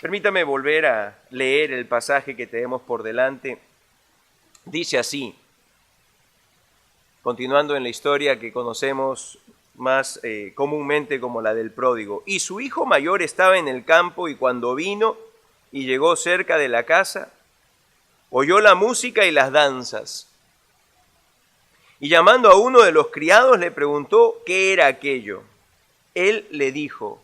Permítame volver a leer el pasaje que tenemos por delante. Dice así, continuando en la historia que conocemos más comúnmente como la del pródigo. Y su hijo mayor estaba en el campo, y cuando vino y llegó cerca de la casa, oyó la música y las danzas. Y llamando a uno de los criados le preguntó qué era aquello. Él le dijo,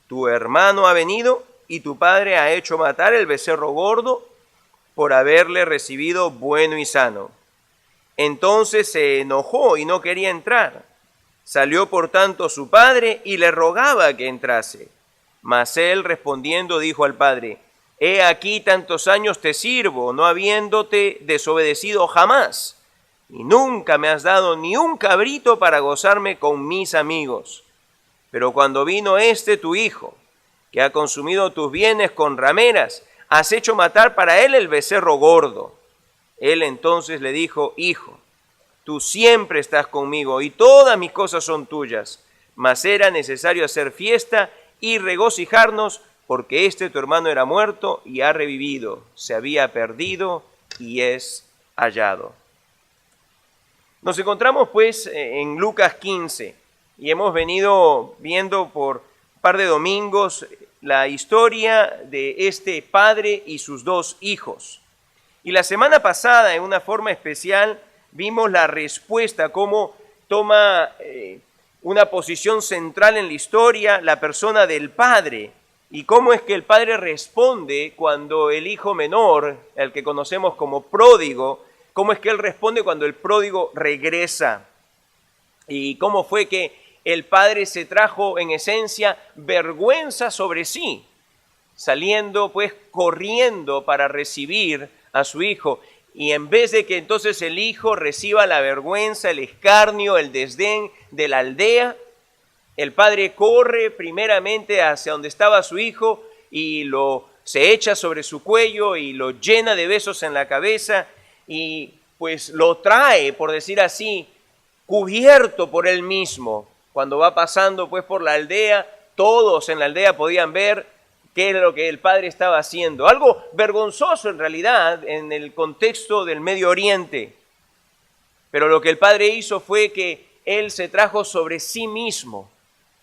tu hermano ha venido y tu padre ha hecho matar el becerro gordo por haberle recibido bueno y sano. Entonces se enojó y no quería entrar. Salió por tanto su padre y le rogaba que entrase. Mas él respondiendo dijo al padre, he aquí tantos años te sirvo, no habiéndote desobedecido jamás, y nunca me has dado ni un cabrito para gozarme con mis amigos. Pero cuando vino tu hijo, que ha consumido tus bienes con rameras, has hecho matar para él el becerro gordo. Él entonces le dijo, hijo, tú siempre estás conmigo y todas mis cosas son tuyas, mas era necesario hacer fiesta y regocijarnos, porque tu hermano era muerto y ha revivido, se había perdido y es hallado. Nos encontramos pues en Lucas 15 y hemos venido viendo por un par de domingos la historia de este padre y sus dos hijos. Y la semana pasada, en una forma especial, vimos la respuesta, cómo toma una posición central en la historia la persona del padre, y cómo es que el padre responde cuando el hijo menor, el que conocemos como pródigo, cómo es que él responde cuando el pródigo regresa, y cómo fue que el padre se trajo en esencia vergüenza sobre sí, saliendo pues corriendo para recibir a su hijo. Y en vez de que entonces el hijo reciba la vergüenza, el escarnio, el desdén de la aldea, el padre corre primeramente hacia donde estaba su hijo y se echa sobre su cuello y lo llena de besos en la cabeza y pues lo trae, por decir así, cubierto por él mismo. Cuando va pasando pues por la aldea, todos en la aldea podían ver qué es lo que el padre estaba haciendo. Algo vergonzoso en realidad en el contexto del Medio Oriente. Pero lo que el padre hizo fue que él se trajo sobre sí mismo,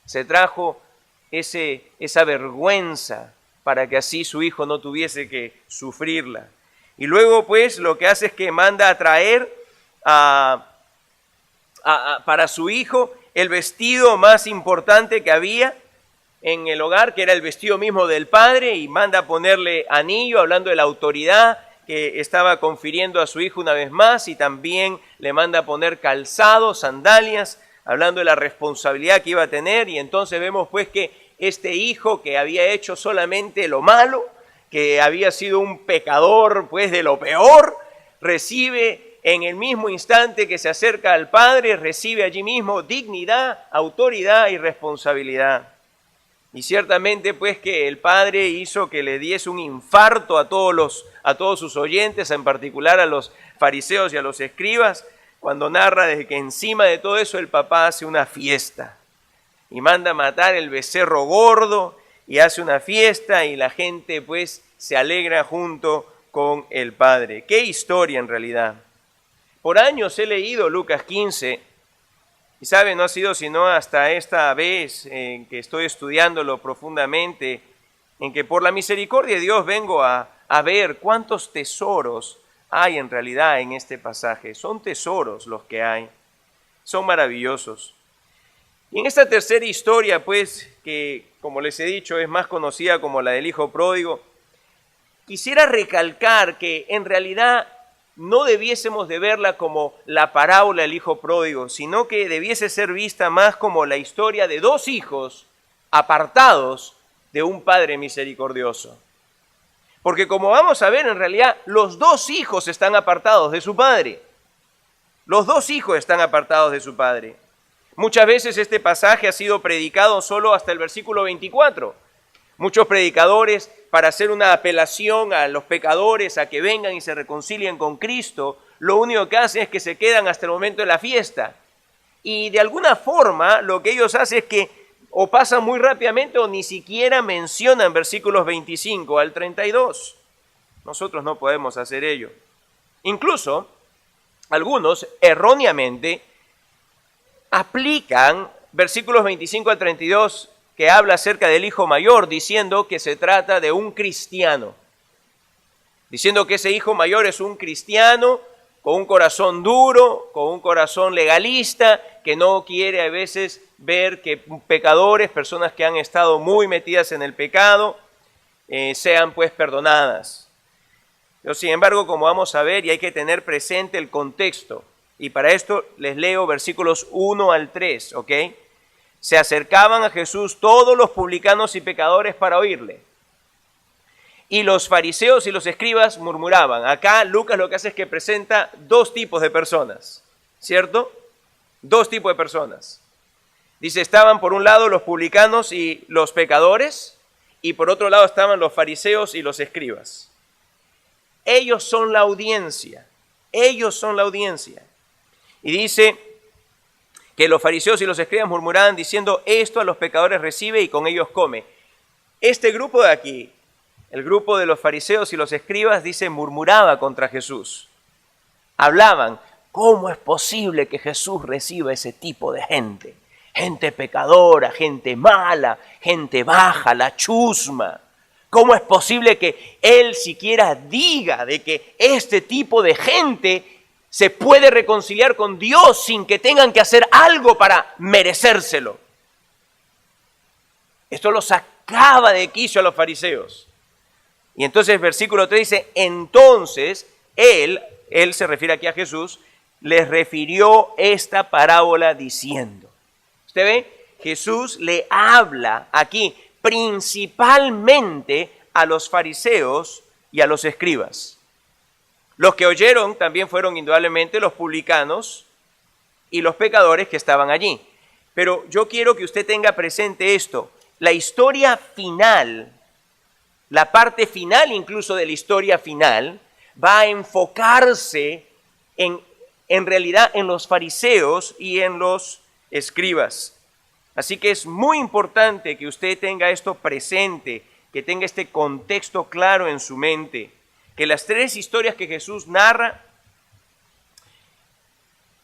se trajo esa vergüenza para que así su hijo no tuviese que sufrirla. Y luego pues lo que hace es que manda a traer para su hijo el vestido más importante que había en el hogar, que era el vestido mismo del padre, y manda a ponerle anillo, hablando de la autoridad que estaba confiriendo a su hijo una vez más, y también le manda a poner calzado, sandalias, hablando de la responsabilidad que iba a tener. Y entonces vemos pues que este hijo que había hecho solamente lo malo, que había sido un pecador pues de lo peor, recibe en el mismo instante que se acerca al padre, recibe allí mismo dignidad, autoridad y responsabilidad. Y ciertamente pues que el padre hizo que le diese un infarto a todos sus oyentes, en particular a los fariseos y a los escribas, cuando narra de que encima de todo eso el papá hace una fiesta y manda matar el becerro gordo y hace una fiesta y la gente pues se alegra junto con el padre. ¡Qué historia en realidad! Por años he leído Lucas 15 y sabe, no ha sido sino hasta esta vez en que estoy estudiándolo profundamente, en que por la misericordia de Dios vengo a ver cuántos tesoros hay en realidad en este pasaje. Son tesoros los que hay, son maravillosos. Y en esta tercera historia, pues, que como les he dicho es más conocida como la del hijo pródigo, quisiera recalcar que en realidad no debiésemos de verla como la parábola del hijo pródigo, sino que debiese ser vista más como la historia de dos hijos apartados de un padre misericordioso. Porque como vamos a ver, en realidad los dos hijos están apartados de su padre. Los dos hijos están apartados de su padre. Muchas veces este pasaje ha sido predicado solo hasta el versículo 24. Muchos predicadores, para hacer una apelación a los pecadores a que vengan y se reconcilien con Cristo, lo único que hacen es que se quedan hasta el momento de la fiesta. Y de alguna forma lo que ellos hacen es que o pasan muy rápidamente o ni siquiera mencionan versículos 25 al 32. Nosotros no podemos hacer ello. Incluso algunos erróneamente aplican versículos 25 al 32 que habla acerca del hijo mayor, diciendo que se trata de un cristiano. Diciendo que ese hijo mayor es un cristiano con un corazón duro, con un corazón legalista, que no quiere a veces ver que pecadores, personas que han estado muy metidas en el pecado, sean pues perdonadas. Pero sin embargo, como vamos a ver, y hay que tener presente el contexto, y para esto les leo versículos 1 al 3, ¿ok? Se acercaban a Jesús todos los publicanos y pecadores para oírle. Y los fariseos y los escribas murmuraban. Acá Lucas lo que hace es que presenta dos tipos de personas, ¿cierto? Dos tipos de personas. Dice, estaban por un lado los publicanos y los pecadores, y por otro lado estaban los fariseos y los escribas. Ellos son la audiencia, ellos son la audiencia. Y dice que los fariseos y los escribas murmuraban diciendo, esto a los pecadores recibe y con ellos come. Este grupo de aquí, el grupo de los fariseos y los escribas, dice, murmuraba contra Jesús. Hablaban, ¿cómo es posible que Jesús reciba ese tipo de gente? Gente pecadora, gente mala, gente baja, la chusma. ¿Cómo es posible que Él siquiera diga de que este tipo de gente se puede reconciliar con Dios sin que tengan que hacer algo para merecérselo? Esto lo sacaba de quicio a los fariseos. Y entonces el versículo 3 dice, entonces él se refiere aquí a Jesús, les refirió esta parábola diciendo. ¿Usted ve? Jesús le habla aquí principalmente a los fariseos y a los escribas. Los que oyeron también fueron indudablemente los publicanos y los pecadores que estaban allí. Pero yo quiero que usted tenga presente esto. La historia final, la parte final incluso de la historia final, va a enfocarse en realidad en los fariseos y en los escribas. Así que es muy importante que usted tenga esto presente, que tenga este contexto claro en su mente, que las tres historias que Jesús narra,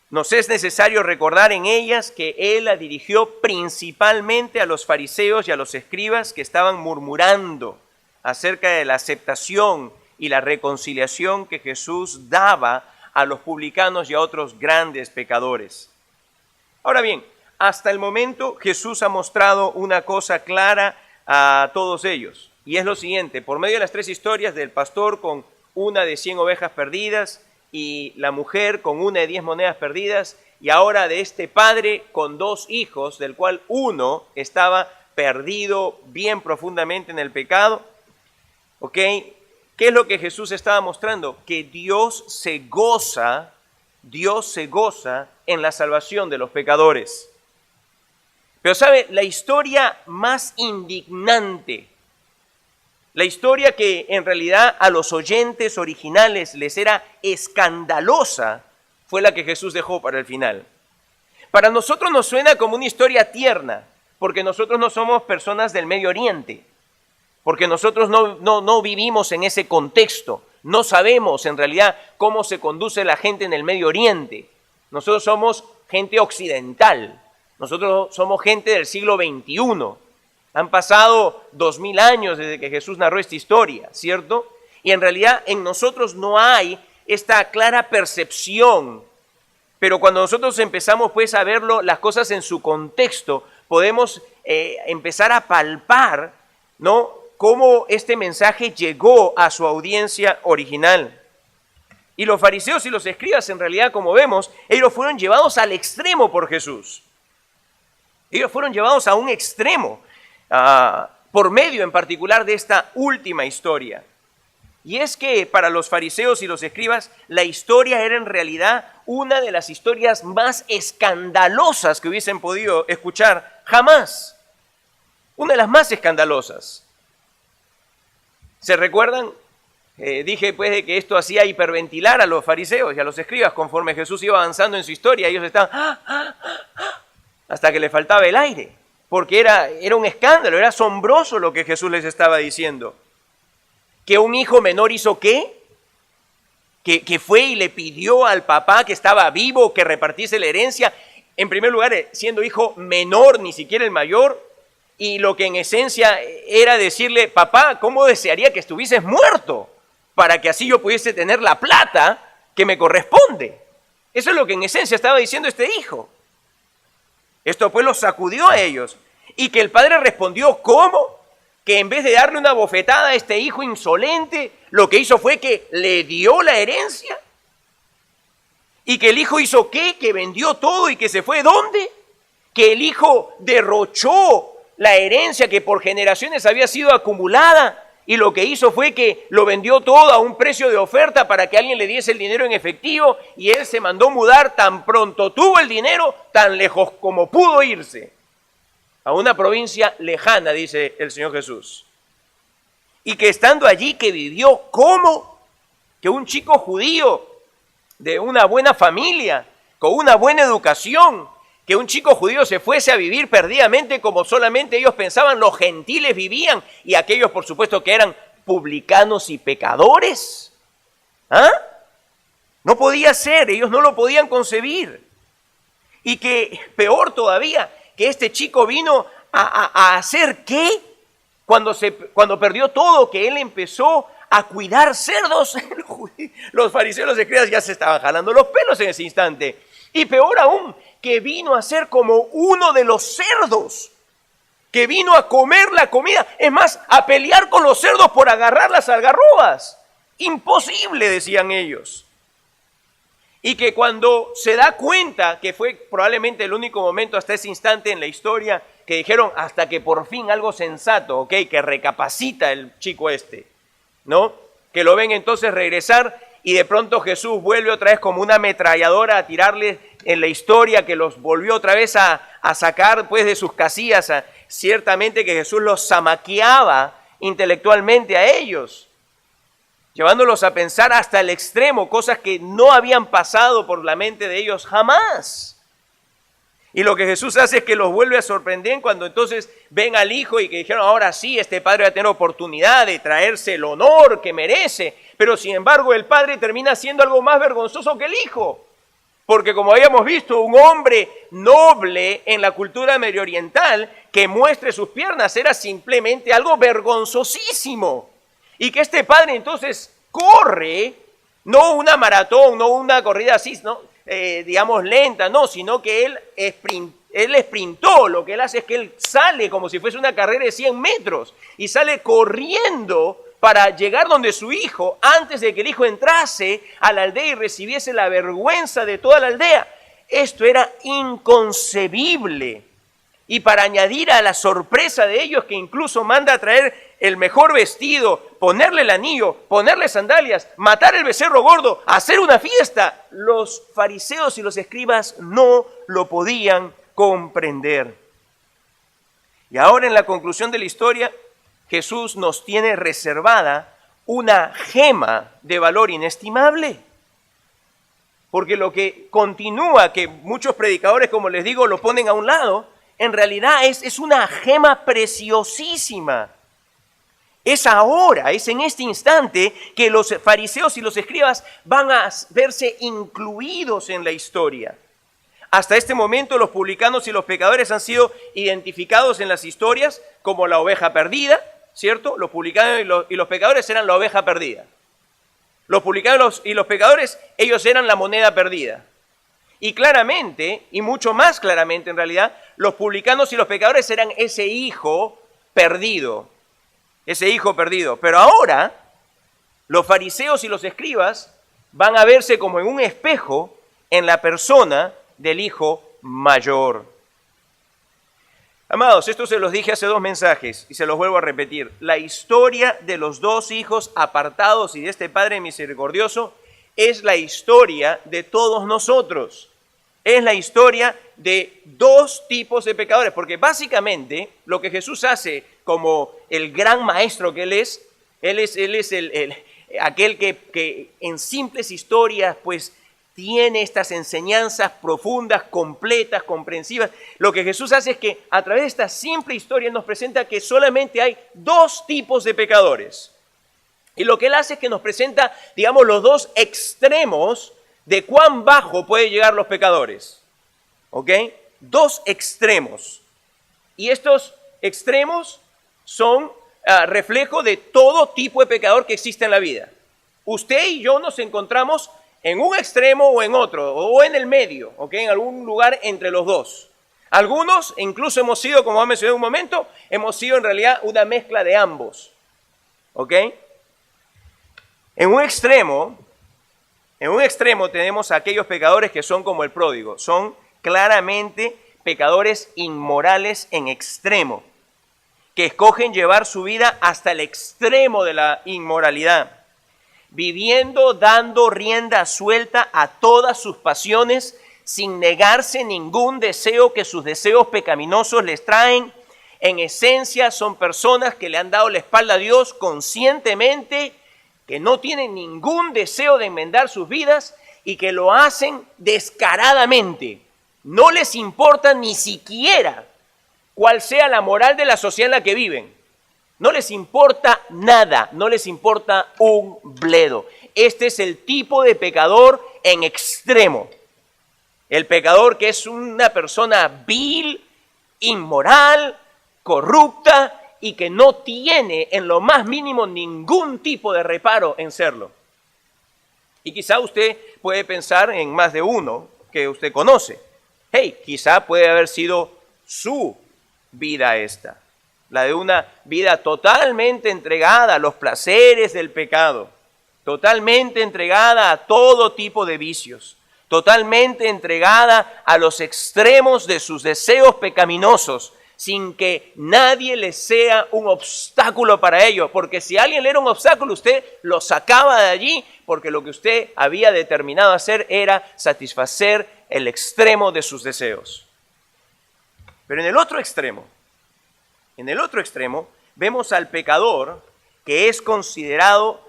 nos es necesario recordar en ellas que Él la dirigió principalmente a los fariseos y a los escribas que estaban murmurando acerca de la aceptación y la reconciliación que Jesús daba a los publicanos y a otros grandes pecadores. Ahora bien, hasta el momento Jesús ha mostrado una cosa clara a todos ellos, y es lo siguiente: por medio de las tres historias del pastor con una de 100 ovejas perdidas y la mujer con una de 10 monedas perdidas, y ahora de este padre con 2 hijos, del cual uno estaba perdido bien profundamente en el pecado, ¿ok? ¿Qué es lo que Jesús estaba mostrando? Que Dios se goza en la salvación de los pecadores. Pero ¿sabe? La historia más indignante, la historia que en realidad a los oyentes originales les era escandalosa, fue la que Jesús dejó para el final. Para nosotros nos suena como una historia tierna, porque nosotros no somos personas del Medio Oriente, porque nosotros no vivimos en ese contexto, no sabemos en realidad cómo se conduce la gente en el Medio Oriente. Nosotros somos gente occidental, nosotros somos gente del siglo XXI. Han pasado 2000 años desde que Jesús narró esta historia, ¿cierto? Y en realidad en nosotros no hay esta clara percepción, pero cuando nosotros empezamos pues a verlo, las cosas en su contexto, podemos empezar a palpar, ¿no?, cómo este mensaje llegó a su audiencia original. Y los fariseos y los escribas, en realidad, como vemos, ellos fueron llevados al extremo por Jesús. Ellos fueron llevados a un extremo, por medio en particular de esta última historia. Y es que para los fariseos y los escribas, la historia era en realidad una de las historias más escandalosas que hubiesen podido escuchar jamás. Una de las más escandalosas. ¿Se recuerdan? Dije pues de que esto hacía hiperventilar a los fariseos y a los escribas conforme Jesús iba avanzando en su historia. Ellos estaban hasta que le faltaba el aire. porque era un escándalo, era asombroso lo que Jesús les estaba diciendo. Que un hijo menor hizo ¿qué? Que fue y le pidió al papá que estaba vivo que repartiese la herencia, en primer lugar siendo hijo menor, ni siquiera el mayor, y lo que en esencia era decirle, papá, ¿cómo desearía que estuvieses muerto? Para que así yo pudiese tener la plata que me corresponde. Eso es lo que en esencia estaba diciendo este hijo. Esto pues los sacudió a ellos. Y que el padre respondió, ¿cómo? Que en vez de darle una bofetada a este hijo insolente, lo que hizo fue que le dio la herencia. Y que el hijo hizo ¿qué? Que vendió todo y que se fue ¿dónde? Que el hijo derrochó la herencia que por generaciones había sido acumulada y lo que hizo fue que lo vendió todo a un precio de oferta para que alguien le diese el dinero en efectivo y él se mandó mudar tan pronto tuvo el dinero, tan lejos como pudo irse, a una provincia lejana, dice el Señor Jesús. Y que estando allí que vivió, ¿cómo? Que un chico judío de una buena familia, con una buena educación, que un chico judío se fuese a vivir perdidamente como solamente ellos pensaban, los gentiles vivían, y aquellos por supuesto que eran publicanos y pecadores. ¿Ah? No podía ser, ellos no lo podían concebir. Y que peor todavía, que este chico vino a hacer ¿qué? Cuando perdió todo, que él empezó a cuidar cerdos. Los fariseos y los escribas ya se estaban jalando los pelos en ese instante. Y peor aún, que vino a ser como uno de los cerdos, que vino a comer la comida, es más, a pelear con los cerdos por agarrar las algarrobas. Imposible, decían ellos. Y que cuando se da cuenta, que fue probablemente el único momento hasta ese instante en la historia, que dijeron hasta que por fin algo sensato, ¿ok? Que recapacita el chico este, ¿no? Que lo ven entonces regresar y de pronto Jesús vuelve otra vez como una ametralladora a tirarle en la historia, que los volvió otra vez a sacar pues de sus casillas. Ciertamente que Jesús los zamaqueaba intelectualmente a ellos, llevándolos a pensar hasta el extremo, cosas que no habían pasado por la mente de ellos jamás. Y lo que Jesús hace es que los vuelve a sorprender cuando entonces ven al hijo y que dijeron, ahora sí, este padre va a tener oportunidad de traerse el honor que merece, pero sin embargo el padre termina siendo algo más vergonzoso que el hijo. Porque como habíamos visto, un hombre noble en la cultura medio oriental que muestre sus piernas era simplemente algo vergonzosísimo. Y que este padre entonces corre, no una maratón, no una corrida así, ¿no? Digamos lenta, no, sino que él sprintó. Lo que él hace es que él sale como si fuese una carrera de 100 metros y sale corriendo para llegar donde su hijo, antes de que el hijo entrase a la aldea y recibiese la vergüenza de toda la aldea. Esto era inconcebible. Y para añadir a la sorpresa de ellos, que incluso manda a traer el mejor vestido, ponerle el anillo, ponerle sandalias, matar el becerro gordo, hacer una fiesta, los fariseos y los escribas no lo podían comprender. Y ahora en la conclusión de la historia, Jesús nos tiene reservada una gema de valor inestimable. Porque lo que continúa, que muchos predicadores, como les digo, lo ponen a un lado, en realidad es una gema preciosísima. Es ahora, es en este instante que los fariseos y los escribas van a verse incluidos en la historia. Hasta este momento los publicanos y los pecadores han sido identificados en las historias como la oveja perdida, ¿cierto? Los publicanos y los pecadores eran la oveja perdida. Los publicanos y los pecadores, ellos eran la moneda perdida. Y claramente, y mucho más claramente en realidad, los publicanos y los pecadores eran ese hijo perdido. Ese hijo perdido. Pero ahora, los fariseos y los escribas van a verse como en un espejo en la persona del hijo mayor. Amados, esto se los dije hace 2 mensajes y se los vuelvo a repetir. La historia de los 2 hijos apartados y de este Padre misericordioso es la historia de todos nosotros. Es la historia de 2 tipos de pecadores, porque básicamente lo que Jesús hace como el gran maestro que Él es aquel que en simples historias pues tiene estas enseñanzas profundas, completas, comprensivas. Lo que Jesús hace es que a través de esta simple historia nos presenta que solamente hay dos tipos de pecadores. Y lo que Él hace es que nos presenta, digamos, los dos extremos de cuán bajo pueden llegar los pecadores. ¿Ok? Dos extremos. Y estos extremos son reflejo de todo tipo de pecador que existe en la vida. Usted y yo nos encontramos en un extremo o en otro, o en el medio, ¿ok? En algún lugar entre los dos. Algunos incluso hemos sido, como mencioné en un momento, hemos sido en realidad una mezcla de ambos. ¿Ok? En un extremo tenemos a aquellos pecadores que son como el pródigo. Son claramente pecadores inmorales en extremo, que escogen llevar su vida hasta el extremo de la inmoralidad, viviendo dando rienda suelta a todas sus pasiones, sin negarse ningún deseo que sus deseos pecaminosos les traen. En esencia son personas que le han dado la espalda a Dios conscientemente, que no tienen ningún deseo de enmendar sus vidas y que lo hacen descaradamente. No les importa ni siquiera cuál sea la moral de la sociedad en la que viven. No les importa nada, no les importa un bledo. Este es el tipo de pecador en extremo. El pecador que es una persona vil, inmoral, corrupta y que no tiene en lo más mínimo ningún tipo de reparo en serlo. Y quizá usted puede pensar en más de uno que usted conoce. Hey, quizá puede haber sido su vida esta. La de una vida totalmente entregada a los placeres del pecado, totalmente entregada a todo tipo de vicios, totalmente entregada a los extremos de sus deseos pecaminosos, sin que nadie le sea un obstáculo para ello, porque si alguien le era un obstáculo, usted lo sacaba de allí, porque lo que usted había determinado hacer era satisfacer el extremo de sus deseos. Pero en el otro extremo, vemos al pecador que es considerado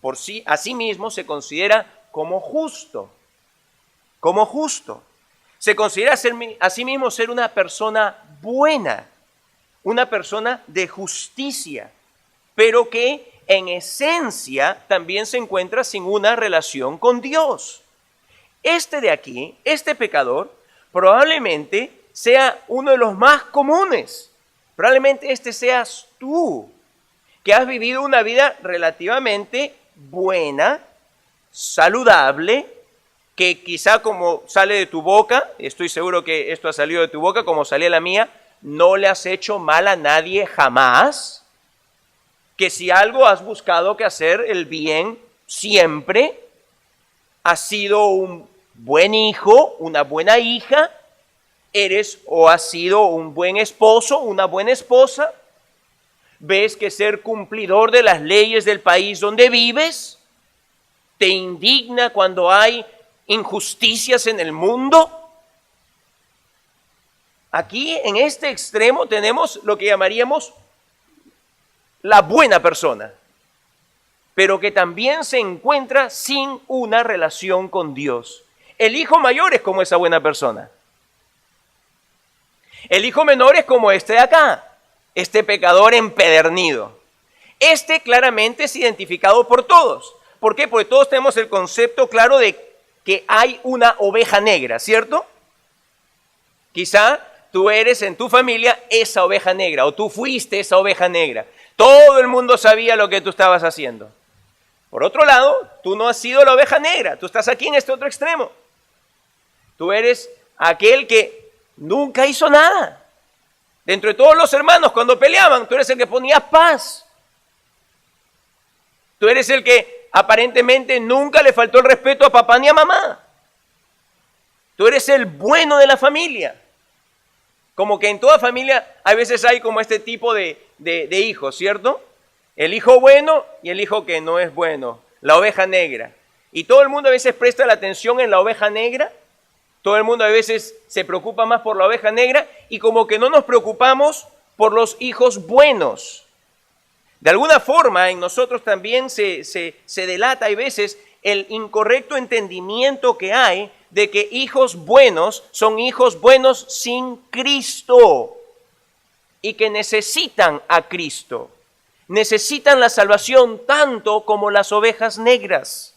por sí, a sí mismo se considera como justo. Como justo. Se considera a sí mismo ser una persona buena, una persona de justicia, pero que en esencia también se encuentra sin una relación con Dios. Este de aquí, este pecador, probablemente sea uno de los más comunes. Probablemente este seas tú, que has vivido una vida relativamente buena, saludable, que quizá como sale de tu boca, estoy seguro que esto ha salido de tu boca, como salía la mía, no le has hecho mal a nadie jamás, que si algo has buscado que hacer el bien siempre, has sido un buen hijo, una buena hija, eres o has sido un buen esposo, una buena esposa, ves que ser cumplidor de las leyes del país donde vives, te indigna cuando hay injusticias en el mundo. Aquí en este extremo tenemos lo que llamaríamos la buena persona, pero que también se encuentra sin una relación con Dios. El hijo mayor es como esa buena persona. El hijo menor es como este de acá, este pecador empedernido. Este claramente es identificado por todos. ¿Por qué? Porque todos tenemos el concepto claro de que hay una oveja negra, ¿cierto? Quizá tú eres en tu familia esa oveja negra, o tú fuiste esa oveja negra. Todo el mundo sabía lo que tú estabas haciendo. Por otro lado, tú no has sido la oveja negra, tú estás aquí en este otro extremo. Tú eres aquel que nunca hizo nada. Dentro de todos los hermanos, cuando peleaban, tú eres el que ponía paz. Tú eres el que aparentemente nunca le faltó el respeto a papá ni a mamá. Tú eres el bueno de la familia. Como que en toda familia a veces hay como este tipo de hijos, ¿cierto? El hijo bueno y el hijo que no es bueno, la oveja negra. Y todo el mundo a veces presta la atención en la oveja negra. Todo el mundo a veces se preocupa más por la oveja negra y como que no nos preocupamos por los hijos buenos. De alguna forma en nosotros también se delata, hay veces, el incorrecto entendimiento que hay de que hijos buenos son hijos buenos sin Cristo y que necesitan a Cristo. Necesitan la salvación tanto como las ovejas negras.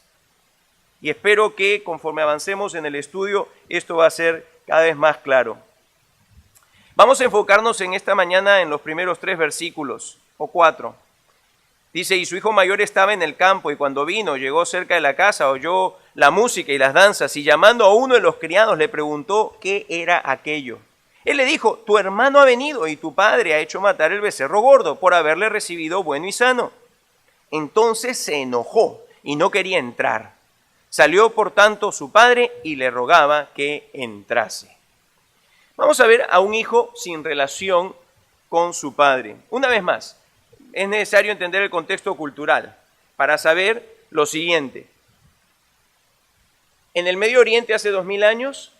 Y espero que conforme avancemos en el estudio, esto va a ser cada vez más claro. Vamos a enfocarnos en esta mañana en los primeros 3 versículos, o 4. Dice, y su hijo mayor estaba en el campo, y cuando vino, llegó cerca de la casa, oyó la música y las danzas, y llamando a uno de los criados le preguntó qué era aquello. Él le dijo, tu hermano ha venido, y tu padre ha hecho matar el becerro gordo, por haberle recibido bueno y sano. Entonces se enojó, y no quería entrar. Salió, por tanto, su padre, y le rogaba que entrase. Vamos a ver a un hijo sin relación con su padre. Una vez más, es necesario entender el contexto cultural para saber lo siguiente. En el Medio Oriente hace 2000 años,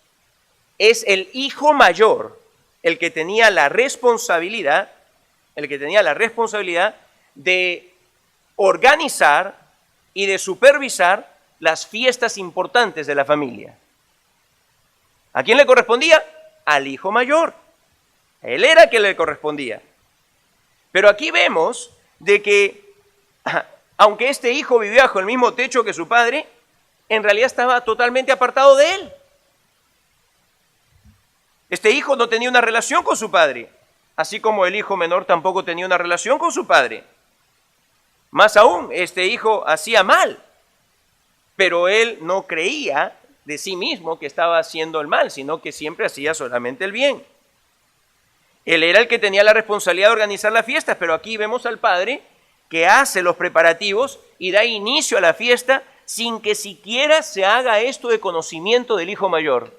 es el hijo mayor el que tenía la responsabilidad de organizar y de supervisar las fiestas importantes de la familia. ¿A quién le correspondía? Al hijo mayor. Él era quien le correspondía. Pero aquí vemos de que, aunque este hijo vivía bajo el mismo techo que su padre, en realidad estaba totalmente apartado de él. Este hijo no tenía una relación con su padre, así como el hijo menor tampoco tenía una relación con su padre. Más aún, este hijo hacía mal, pero él no creía de sí mismo que estaba haciendo el mal, sino que siempre hacía solamente el bien. Él era el que tenía la responsabilidad de organizar las fiestas, pero aquí vemos al padre que hace los preparativos y da inicio a la fiesta sin que siquiera se haga esto de conocimiento del hijo mayor.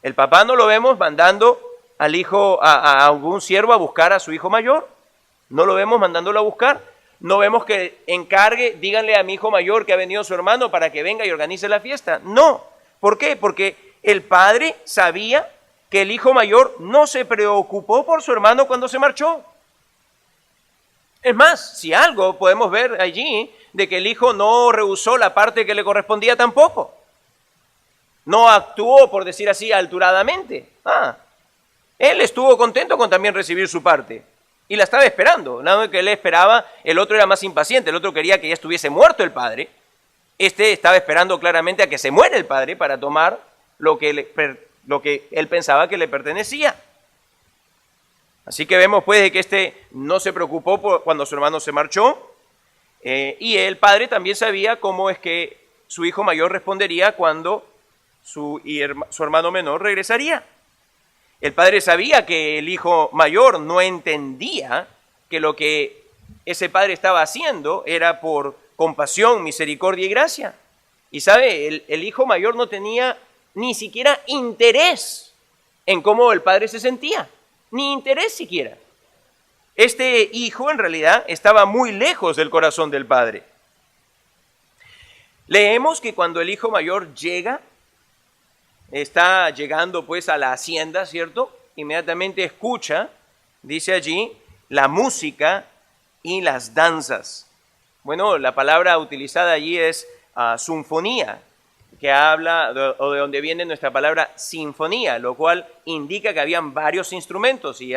El papá no lo vemos mandando al hijo, a algún siervo a buscar a su hijo mayor. No lo vemos mandándolo a buscar. No vemos que encargue, díganle a mi hijo mayor que ha venido su hermano para que venga y organice la fiesta. No. ¿Por qué? Porque el padre sabía que el hijo mayor no se preocupó por su hermano cuando se marchó. Es más, si algo podemos ver allí, de que el hijo no rehusó la parte que le correspondía tampoco. No actuó, por decir así, alturadamente. Él estuvo contento con también recibir su parte. Y la estaba esperando. Nada más que él esperaba, el otro era más impaciente. El otro quería que ya estuviese muerto el padre. Este estaba esperando claramente a que se muera el padre para tomar lo que él pensaba que le pertenecía. Así que vemos pues de que este no se preocupó cuando su hermano se marchó. Y el padre también sabía cómo es que su hijo mayor respondería cuando su hermano menor regresaría. El padre sabía que el hijo mayor no entendía que lo que ese padre estaba haciendo era por compasión, misericordia y gracia. Y sabe, el hijo mayor no tenía ni siquiera interés en cómo el padre se sentía, ni interés siquiera. Este hijo en realidad estaba muy lejos del corazón del padre. Leemos que cuando el hijo mayor está llegando pues a la hacienda, ¿cierto? Inmediatamente escucha, dice allí, la música y las danzas. Bueno, la palabra utilizada allí es sinfonía, que habla, o de donde viene nuestra palabra sinfonía, lo cual indica que habían varios instrumentos. Y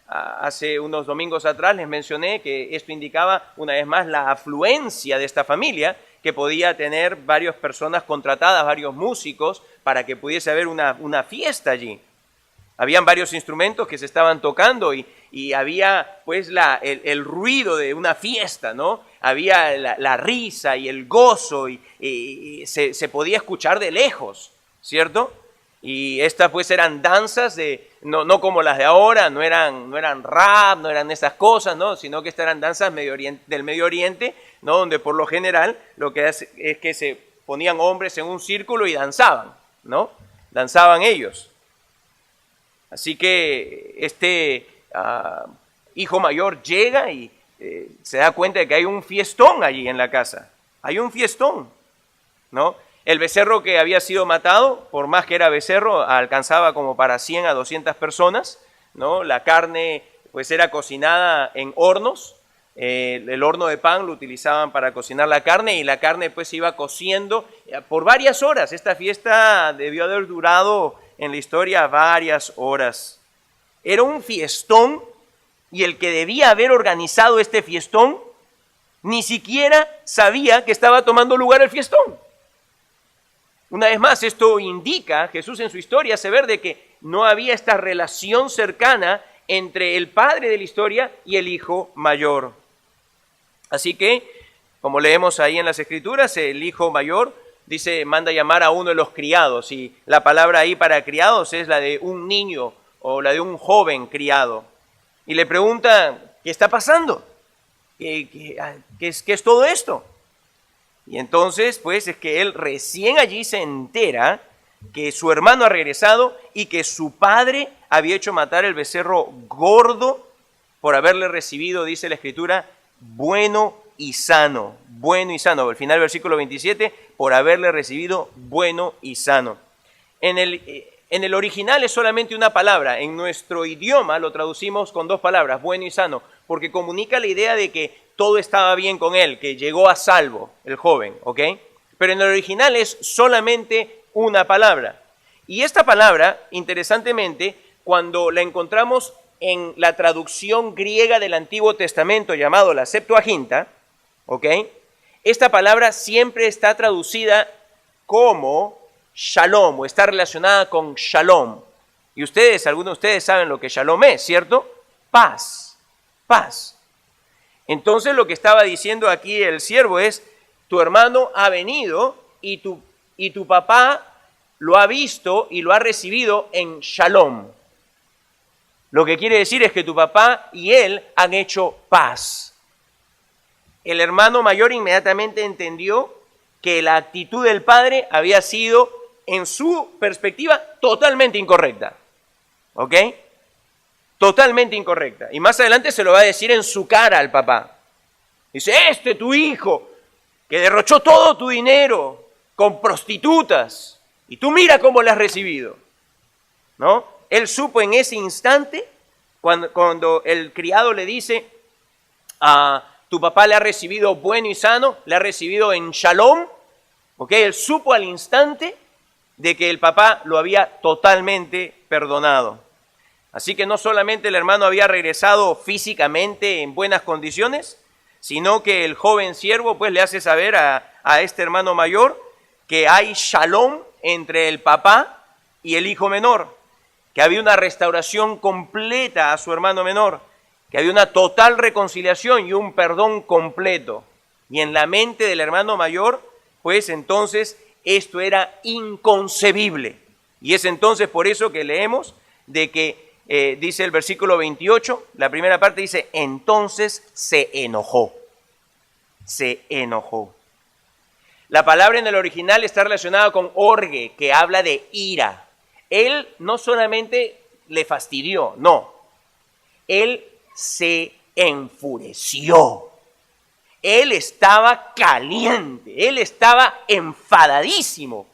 hace unos domingos atrás les mencioné que esto indicaba una vez más la afluencia de esta familia, que podía tener varias personas contratadas, varios músicos, para que pudiese haber una fiesta allí. Habían varios instrumentos que se estaban tocando y había pues el ruido de una fiesta, ¿no? Había la risa y el gozo y se podía escuchar de lejos, ¿cierto? Y estas pues eran danzas no como las de ahora, no eran rap, no eran esas cosas, ¿no? Sino que estas eran danzas del Medio Oriente, ¿no? Donde por lo general lo que es que se ponían hombres en un círculo y danzaban, ¿no? Danzaban ellos. Así que este hijo mayor llega y se da cuenta de que hay un fiestón allí en la casa. Hay un fiestón, ¿no? El becerro que había sido matado, por más que era becerro, alcanzaba como para 100 a 200 personas, ¿no? La carne pues era cocinada en hornos, El horno de pan lo utilizaban para cocinar la carne y la carne pues se iba cociendo por varias horas. Esta fiesta debió haber durado en la historia varias horas. Era un fiestón y el que debía haber organizado este fiestón ni siquiera sabía que estaba tomando lugar el fiestón. Una vez más, esto indica, Jesús en su historia hace ver de que no había esta relación cercana entre el padre de la historia y el hijo mayor. Así que, como leemos ahí en las Escrituras, el hijo mayor dice, manda llamar a uno de los criados, y la palabra ahí para criados es la de un niño o la de un joven criado. Y le pregunta, ¿qué está pasando? ¿Qué es todo esto? Y entonces, pues, es que él recién allí se entera que su hermano ha regresado y que su padre había hecho matar el becerro gordo por haberle recibido, dice la Escritura, bueno y sano. Bueno y sano. Al final del versículo 27, por haberle recibido bueno y sano. En el original es solamente una palabra. En nuestro idioma lo traducimos con dos palabras, bueno y sano, porque comunica la idea de que todo estaba bien con él, que llegó a salvo el joven, ¿ok? Pero en el original es solamente una palabra. Y esta palabra, interesantemente, cuando la encontramos en la traducción griega del Antiguo Testamento llamado la Septuaginta, ¿ok? Esta palabra siempre está traducida como shalom o está relacionada con shalom. Y ustedes, algunos de ustedes saben lo que shalom es, ¿cierto? Paz, paz. Entonces lo que estaba diciendo aquí el siervo es, tu hermano ha venido y tu papá lo ha visto y lo ha recibido en shalom. Lo que quiere decir es que tu papá y él han hecho paz. El hermano mayor inmediatamente entendió que la actitud del padre había sido, en su perspectiva, totalmente incorrecta. ¿Ok? Totalmente incorrecta. Y más adelante se lo va a decir en su cara al papá. Dice, tu hijo, que derrochó todo tu dinero con prostitutas, y tú mira cómo le has recibido. ¿No? Él supo en ese instante, cuando el criado le dice, tu papá le ha recibido bueno y sano, le ha recibido en shalom, ¿ok? Él supo al instante de que el papá lo había totalmente perdonado. Así que no solamente el hermano había regresado físicamente en buenas condiciones, sino que el joven siervo pues le hace saber a este hermano mayor que hay shalom entre el papá y el hijo menor, que había una restauración completa a su hermano menor, que había una total reconciliación y un perdón completo. Y en la mente del hermano mayor, pues entonces esto era inconcebible. Y es entonces por eso que leemos de que dice el versículo 28, la primera parte dice, entonces se enojó. Se enojó. La palabra en el original está relacionada con orge, que habla de ira. Él no solamente le fastidió, no. Él se enfureció. Él estaba caliente, él estaba enfadadísimo,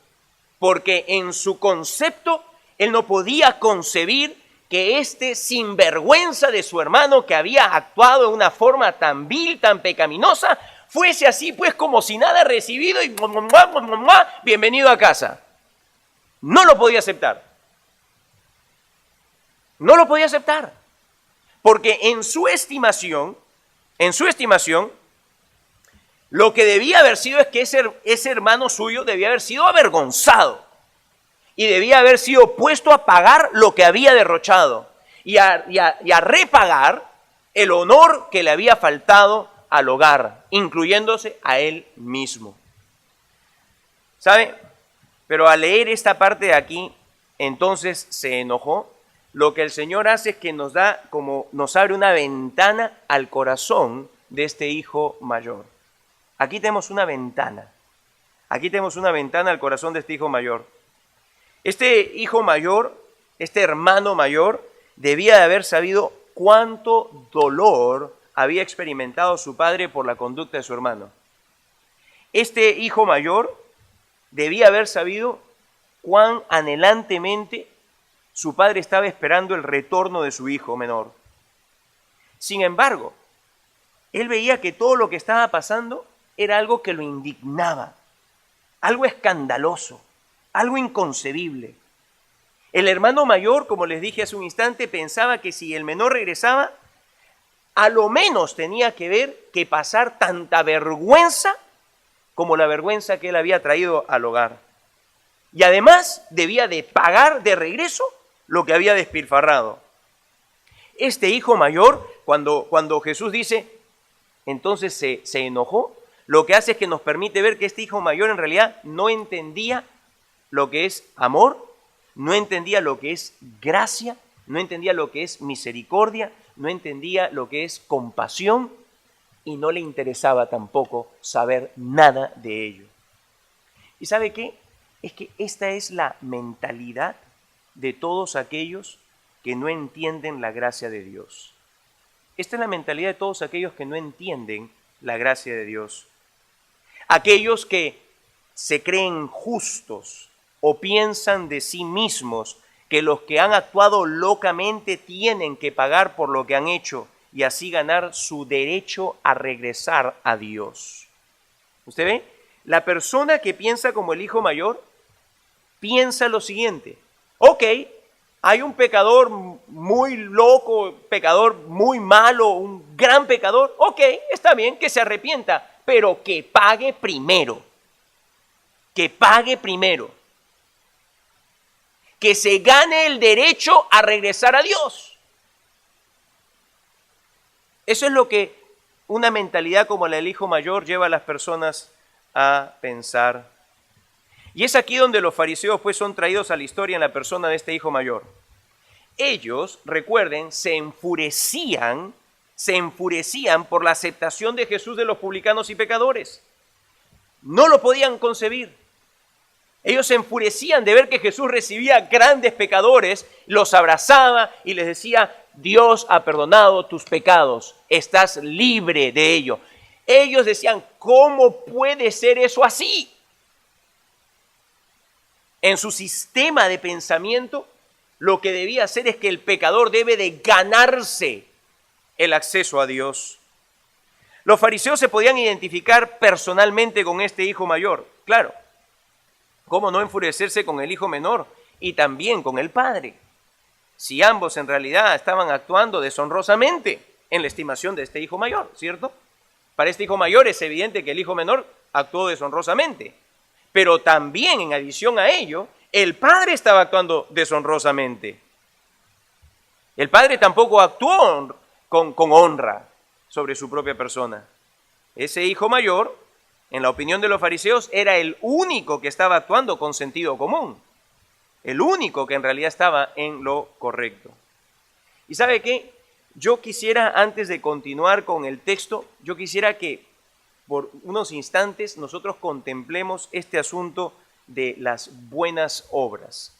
porque en su concepto él no podía concebir que este sinvergüenza de su hermano, que había actuado de una forma tan vil, tan pecaminosa, fuese así pues como si nada recibido y bienvenido a casa. No lo podía aceptar. No lo podía aceptar. Porque en su estimación, lo que debía haber sido es que ese hermano suyo debía haber sido avergonzado y debía haber sido puesto a pagar lo que había derrochado y a repagar el honor que le había faltado al hogar, incluyéndose a él mismo. ¿Sabe? Pero al leer esta parte de aquí, entonces se enojó. Lo que el Señor hace es que nos abre una ventana al corazón de este hijo mayor. Aquí tenemos una ventana. Aquí tenemos una ventana al corazón de este hijo mayor. Este hijo mayor, este hermano mayor, debía de haber sabido cuánto dolor había experimentado su padre por la conducta de su hermano. Este hijo mayor debía haber sabido cuán anhelantemente su padre estaba esperando el retorno de su hijo menor. Sin embargo, Él veía que todo lo que estaba pasando era algo que lo indignaba, algo escandaloso, algo inconcebible. El hermano mayor, como les dije hace un instante, pensaba que si el menor regresaba, a lo menos tenía que ver que pasar tanta vergüenza como la vergüenza que él había traído al hogar. Y además debía de pagar de regreso lo que había despilfarrado. Este hijo mayor, cuando Jesús dice, entonces se enojó, lo que hace es que nos permite ver que este hijo mayor en realidad no entendía lo que es amor, no entendía lo que es gracia, no entendía lo que es misericordia, no entendía lo que es compasión y no le interesaba tampoco saber nada de ello. ¿Y sabe qué? Es que esta es la mentalidad de todos aquellos que no entienden la gracia de Dios. Esta es la mentalidad de todos aquellos que no entienden la gracia de Dios. Aquellos que se creen justos o piensan de sí mismos que los que han actuado locamente tienen que pagar por lo que han hecho y así ganar su derecho a regresar a Dios. ¿Usted ve? La persona que piensa como el hijo mayor piensa lo siguiente: ok, hay un pecador muy loco, pecador muy malo, un gran pecador, ok, está bien, que se arrepienta, pero que pague primero. Que pague primero. Que se gane el derecho a regresar a Dios. Eso es lo que una mentalidad como la del hijo mayor lleva a las personas a pensar. Y es aquí donde los fariseos pues son traídos a la historia en la persona de este hijo mayor. Ellos, recuerden, se enfurecían por la aceptación de Jesús de los publicanos y pecadores. No lo podían concebir. Ellos se enfurecían de ver que Jesús recibía grandes pecadores, los abrazaba y les decía, Dios ha perdonado tus pecados, estás libre de ello. Ellos decían, ¿cómo puede ser eso así? En su sistema de pensamiento, lo que debía hacer es que el pecador debe de ganarse el acceso a Dios. Los fariseos se podían identificar personalmente con este hijo mayor, claro. ¿Cómo no enfurecerse con el hijo menor y también con el padre? Si ambos en realidad estaban actuando deshonrosamente en la estimación de este hijo mayor, ¿cierto? Para este hijo mayor es evidente que el hijo menor actuó deshonrosamente, pero también en adición a ello, el padre estaba actuando deshonrosamente. El padre tampoco actuó con honra sobre su propia persona. Ese hijo mayor, en la opinión de los fariseos, era el único que estaba actuando con sentido común. El único que en realidad estaba en lo correcto. ¿Y sabe qué? Yo quisiera, antes de continuar con el texto, yo quisiera que por unos instantes nosotros contemplemos este asunto de las buenas obras.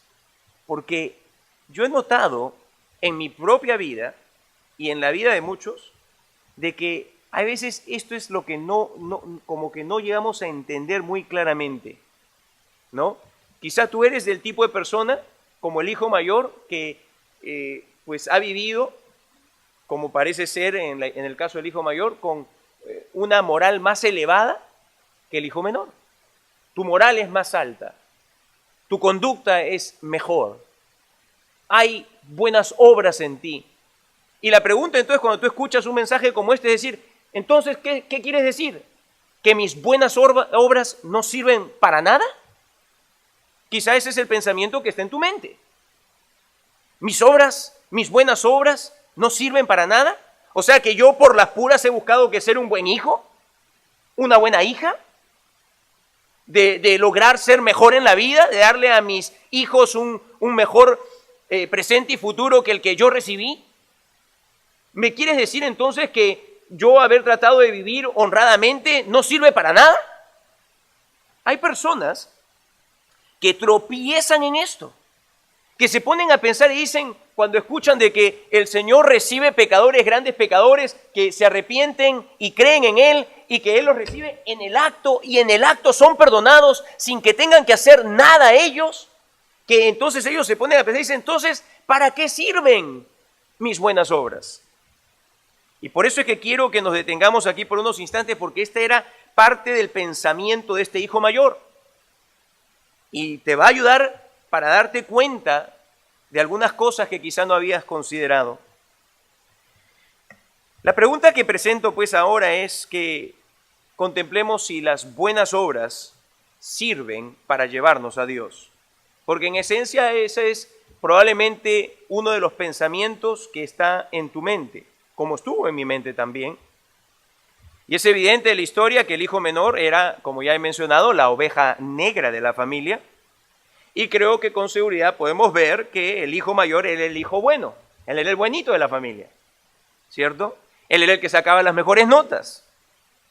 Porque yo he notado en mi propia vida y en la vida de muchos, de que a veces esto es lo que como que no llegamos a entender muy claramente, ¿no? Quizá tú eres del tipo de persona, como el hijo mayor, que pues ha vivido, como parece ser en el caso del hijo mayor, con una moral más elevada que el hijo menor. Tu moral es más alta, tu conducta es mejor, hay buenas obras en ti. Y la pregunta entonces cuando tú escuchas un mensaje como este es decir, entonces, ¿qué quieres decir? ¿Que mis buenas obras no sirven para nada? Quizá ese es el pensamiento que está en tu mente. ¿Mis buenas obras, no sirven para nada? O sea que yo por las puras he buscado que ser un buen hijo, una buena hija, de lograr ser mejor en la vida, de darle a mis hijos un mejor presente y futuro que el que yo recibí. ¿Me quieres decir entonces que yo haber tratado de vivir honradamente no sirve para nada? Hay personas que tropiezan en esto, que se ponen a pensar y dicen, cuando escuchan de que el Señor recibe pecadores, grandes pecadores, que se arrepienten y creen en Él, y que Él los recibe en el acto, y en el acto son perdonados sin que tengan que hacer nada ellos, que entonces ellos se ponen a pensar y dicen, entonces, ¿para qué sirven mis buenas obras? Y por eso es que quiero que nos detengamos aquí por unos instantes, porque esta era parte del pensamiento de este hijo mayor. Y te va a ayudar para darte cuenta de algunas cosas que quizá no habías considerado. La pregunta que presento pues ahora es que contemplemos si las buenas obras sirven para llevarnos a Dios. Porque en esencia ese es probablemente uno de los pensamientos que está en tu mente, como estuvo en mi mente también. Y es evidente de la historia que el hijo menor era, como ya he mencionado, la oveja negra de la familia. Y creo que con seguridad podemos ver que el hijo mayor era el hijo bueno, él era el buenito de la familia, ¿cierto? Él era el que sacaba las mejores notas,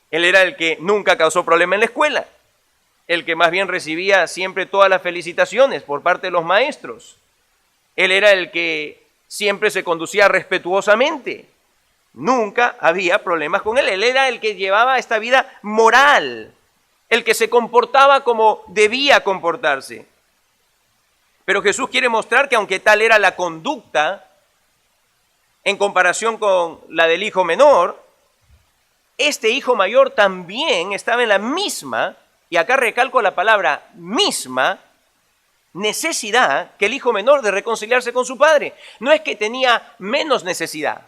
él era el que nunca causó problema en la escuela, el que más bien recibía siempre todas las felicitaciones por parte de los maestros, él era el que siempre se conducía respetuosamente, nunca había problemas con él, él era el que llevaba esta vida moral, el que se comportaba como debía comportarse. Pero Jesús quiere mostrar que aunque tal era la conducta en comparación con la del hijo menor, este hijo mayor también estaba en la misma, y acá recalco la palabra misma, necesidad que el hijo menor de reconciliarse con su padre. No es que tenía menos necesidad,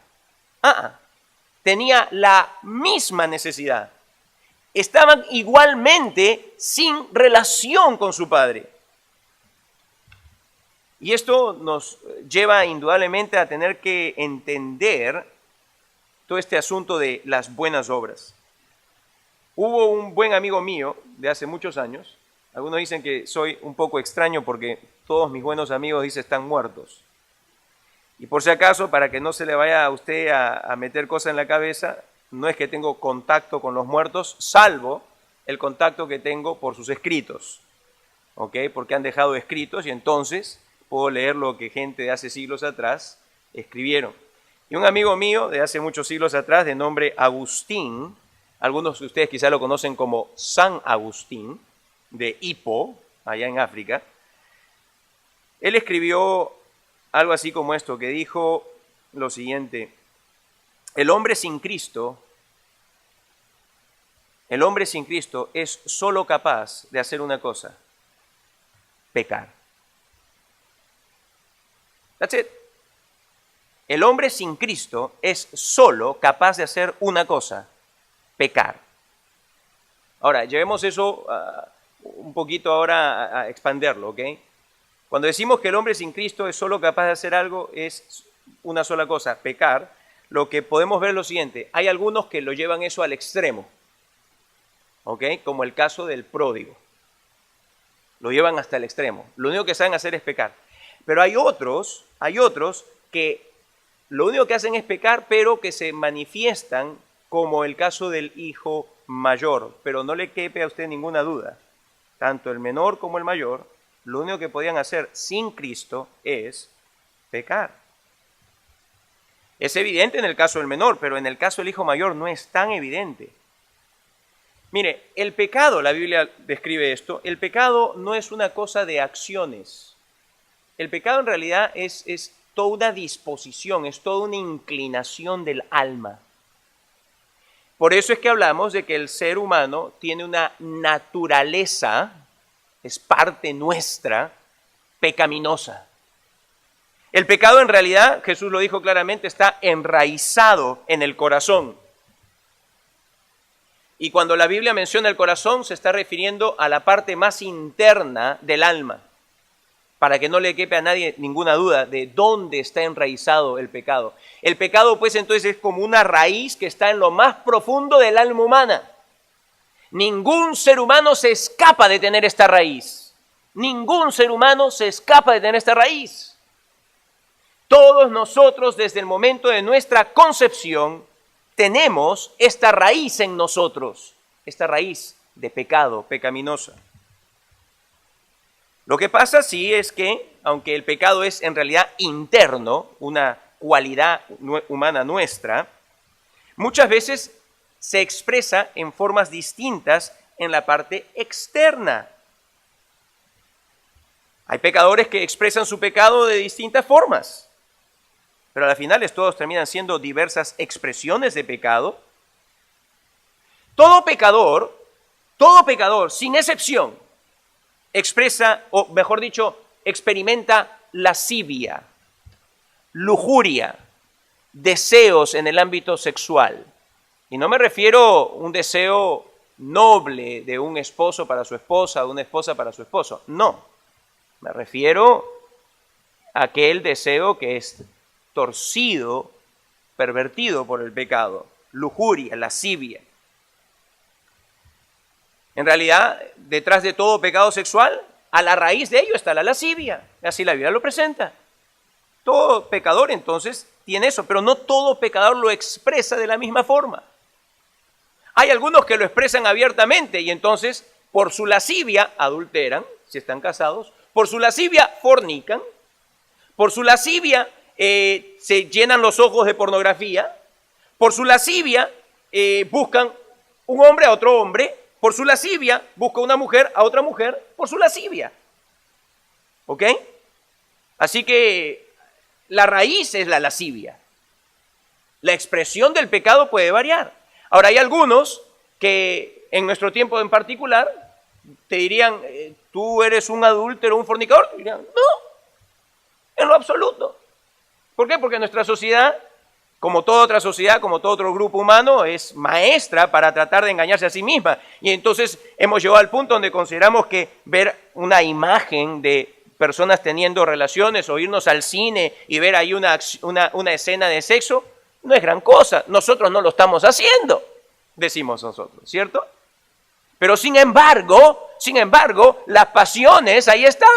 tenía la misma necesidad. Estaban igualmente sin relación con su padre. Y esto nos lleva indudablemente a tener que entender todo este asunto de las buenas obras. Hubo un buen amigo mío de hace muchos años, algunos dicen que soy un poco extraño porque todos mis buenos amigos dicen están muertos. Y por si acaso, para que no se le vaya a usted a meter cosas en la cabeza, no es que tengo contacto con los muertos, salvo el contacto que tengo por sus escritos, ¿ok? Porque han dejado escritos y entonces puedo leer lo que gente de hace siglos atrás escribieron. Y un amigo mío de hace muchos siglos atrás, de nombre Agustín, algunos de ustedes quizá lo conocen como San Agustín, de Hippo, allá en África, él escribió algo así como esto, que dijo lo siguiente: el hombre sin Cristo es solo capaz de hacer una cosa: pecar. That's it. El hombre sin Cristo es solo capaz de hacer una cosa: pecar. Ahora, llevemos eso un poquito ahora a expanderlo, ¿ok? Cuando decimos que el hombre sin Cristo es solo capaz de hacer algo, es una sola cosa: pecar. Lo que podemos ver es lo siguiente: hay algunos que lo llevan eso al extremo, ¿ok? Como el caso del pródigo. Lo llevan hasta el extremo. Lo único que saben hacer es pecar. Pero hay otros que lo único que hacen es pecar, pero que se manifiestan como el caso del hijo mayor. Pero no le quepe a usted ninguna duda. Tanto el menor como el mayor, lo único que podían hacer sin Cristo es pecar. Es evidente en el caso del menor, pero en el caso del hijo mayor no es tan evidente. Mire, el pecado, la Biblia describe esto, el pecado no es una cosa de acciones. El pecado en realidad es toda una disposición, es toda una inclinación del alma. Por eso es que hablamos de que el ser humano tiene una naturaleza, es parte nuestra, pecaminosa. El pecado en realidad, Jesús lo dijo claramente, está enraizado en el corazón. Y cuando la Biblia menciona el corazón, se está refiriendo a la parte más interna del alma, para que no le quepe a nadie ninguna duda de dónde está enraizado el pecado. El pecado, pues, entonces es como una raíz que está en lo más profundo del alma humana. Ningún ser humano se escapa de tener esta raíz. Ningún ser humano se escapa de tener esta raíz. Todos nosotros, desde el momento de nuestra concepción, tenemos esta raíz en nosotros, esta raíz de pecado, pecaminosa. Lo que pasa sí es que, aunque el pecado es en realidad interno, una cualidad humana nuestra, muchas veces se expresa en formas distintas en la parte externa. Hay pecadores que expresan su pecado de distintas formas. pero a las finales todos terminan siendo diversas expresiones de pecado. Todo pecador, sin excepción, expresa, o mejor dicho, experimenta lascivia, lujuria, deseos en el ámbito sexual. Y no me refiero a un deseo noble de un esposo para su esposa, de una esposa para su esposo. No, me refiero a aquel deseo que es torcido, pervertido por el pecado, lujuria, lascivia. En realidad, detrás de todo pecado sexual, a la raíz de ello está la lascivia. Así la Biblia lo presenta. Todo pecador entonces tiene eso, pero no todo pecador lo expresa de la misma forma. Hay algunos que lo expresan abiertamente y entonces por su lascivia adulteran, si están casados, por su lascivia fornican, por su lascivia se llenan los ojos de pornografía, por su lascivia buscan un hombre a otro hombre, por su lascivia busca una mujer a otra mujer, por su lascivia. ¿Ok? Así que la raíz es la lascivia. La expresión del pecado puede variar. Ahora, hay algunos que en nuestro tiempo en particular te dirían, tú eres un adúltero, un fornicador. Te dirían, no, en lo absoluto. ¿Por qué? Porque nuestra sociedad, como toda otra sociedad, como todo otro grupo humano, es maestra para tratar de engañarse a sí misma. Y entonces hemos llegado al punto donde consideramos que ver una imagen de personas teniendo relaciones o irnos al cine y ver ahí una escena de sexo, no es gran cosa. Nosotros no lo estamos haciendo, decimos nosotros, ¿cierto? Pero sin embargo, las pasiones ahí están.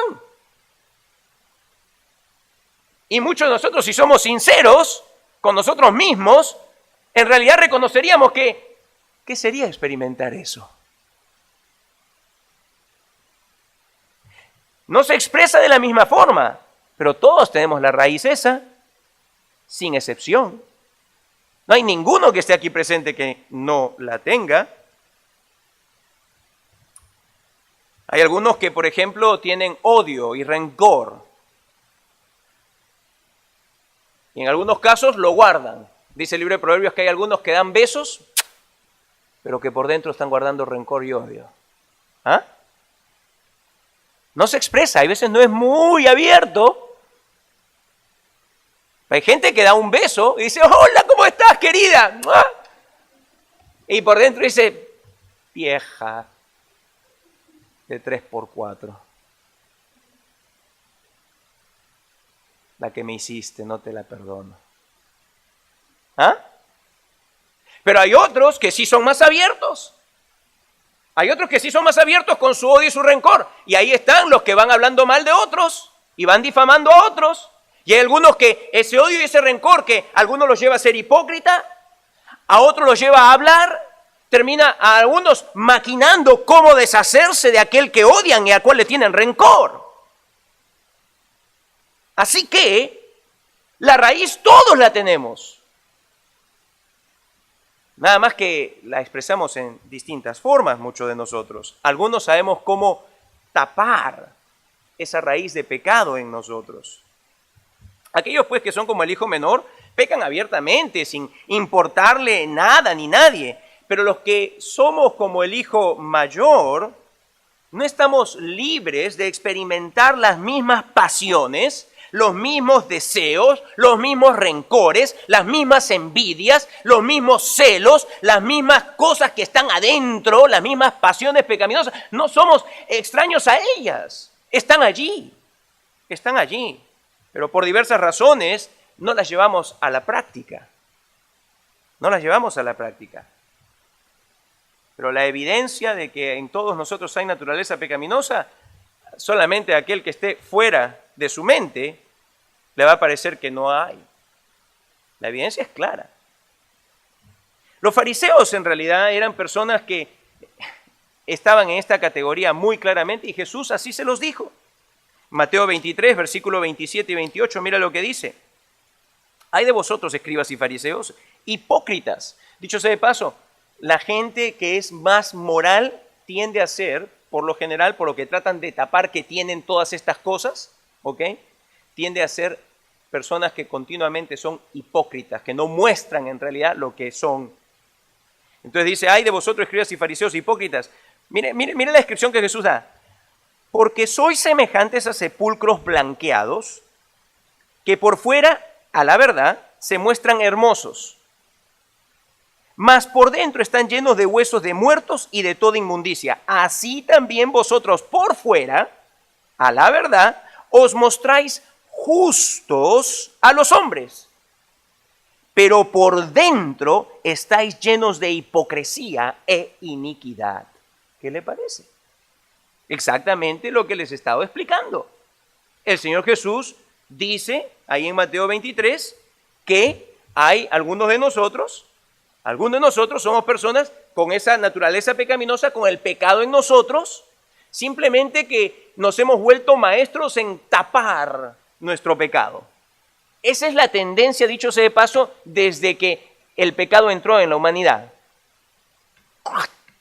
Y muchos de nosotros, si somos sinceros con nosotros mismos, en realidad reconoceríamos que, ¿qué sería experimentar eso? No se expresa de la misma forma, pero todos tenemos la raíz esa, sin excepción. No hay ninguno que esté aquí presente que no la tenga. Hay algunos que, por ejemplo, tienen odio y rencor. Y en algunos casos lo guardan. Dice el libro de Proverbios que hay algunos que dan besos, pero que por dentro están guardando rencor y odio. ¿Ah? No se expresa, hay veces no es muy abierto. Hay gente que da un beso y dice, hola, ¿cómo estás, querida? Y por dentro dice, vieja de 3x4. La que me hiciste, no te la perdono. ¿Ah? Pero hay otros que sí son más abiertos. Hay otros que sí son más abiertos con su odio y su rencor. Y ahí están los que van hablando mal de otros y van difamando a otros. Y hay algunos que ese odio y ese rencor que a algunos los lleva a ser hipócrita, a otros los lleva a hablar, termina a algunos maquinando cómo deshacerse de aquel que odian y al cual le tienen rencor. Así que la raíz todos la tenemos. Nada más que la expresamos en distintas formas, muchos de nosotros. Algunos sabemos cómo tapar esa raíz de pecado en nosotros. Aquellos pues que son como el hijo menor, pecan abiertamente, sin importarle nada ni nadie. Pero los que somos como el hijo mayor, no estamos libres de experimentar las mismas pasiones, los mismos deseos, los mismos rencores, las mismas envidias, los mismos celos, las mismas cosas que están adentro, las mismas pasiones pecaminosas. No somos extraños a ellas, están allí, pero por diversas razones no las llevamos a la práctica. Pero la evidencia de que en todos nosotros hay naturaleza pecaminosa, solamente aquel que esté fuera de su mente le va a parecer que no hay. La evidencia es clara. Los fariseos en realidad eran personas que estaban en esta categoría muy claramente y Jesús así se los dijo. Mateo 23, versículo 27 y 28, mira lo que dice. Hay de vosotros, escribas y fariseos, hipócritas. Dicho sea de paso, la gente que es más moral tiende a ser, por lo general, por lo que tratan de tapar que tienen todas estas cosas, ¿ok? Tiende a ser personas que continuamente son hipócritas, que no muestran en realidad lo que son. Entonces dice, ay de vosotros escribas y fariseos hipócritas. Mire la descripción que Jesús da. Porque sois semejantes a sepulcros blanqueados, que por fuera, a la verdad, se muestran hermosos, mas por dentro están llenos de huesos de muertos y de toda inmundicia. Así también vosotros por fuera, a la verdad, os mostráis justos a los hombres, pero por dentro estáis llenos de hipocresía e iniquidad. ¿Qué le parece? Exactamente lo que les he estado explicando. El Señor Jesús dice ahí en Mateo 23 que hay algunos de nosotros somos personas con esa naturaleza pecaminosa, con el pecado en nosotros, simplemente que nos hemos vuelto maestros en tapar nuestro pecado. Esa es la tendencia, dicho sea de paso, desde que el pecado entró en la humanidad.